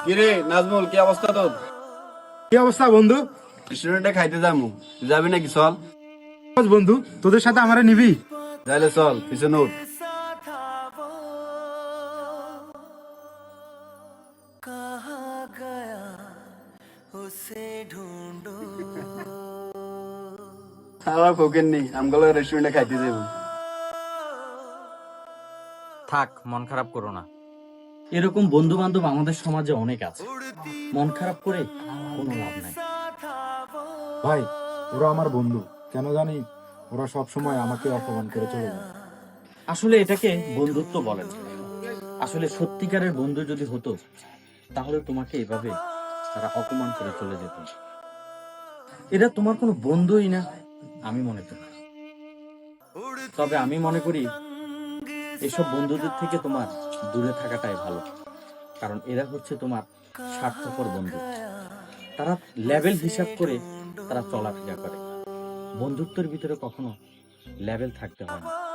কিরে নাজমুল, কি অবস্থা তোর? কি অবস্থা বন্ধু? রেস্টুরেন্টে খাইতে যাবো, তুই যাবি নাকি? চল। বন্ধু, তোদের সাথে আমারে নিবি? তাহলে চল, পিছনে উঠ। আমার ফকির নেই, আমগুলো রেস্টুরেন্টে খাইতে যাবো। থাক, মন খারাপ করো না। এরকম বন্ধু বান্ধব আমাদের সমাজে অনেক আছে। মন খারাপ করে কোনো লাভ নাই। ভাই, ওরা আমার বন্ধু, কেন জানি ওরা সব সময় আমাকে অপমান করে চলে যায়। আসলে এটাকে বন্ধুত্ব বলে না। আসলে সত্যিকারের বন্ধু যদি হতো, তাহলে তোমাকে এভাবে তারা অপমান করে চলে যেত। এরা তোমার কোনো বন্ধুই না, আমি মনে করি। তবে আমি মনে করি এসব বন্ধুদের থেকে তোমার দূরে থাকাটাই ভালো। কারণ এরা হচ্ছে তোমার স্বার্থপর বন্ধু। তারা লেভেল হিসাব করে তারা চলাফেরা করে। বন্ধুত্বের ভিতরে কখনো লেভেল থাকতে হয় না।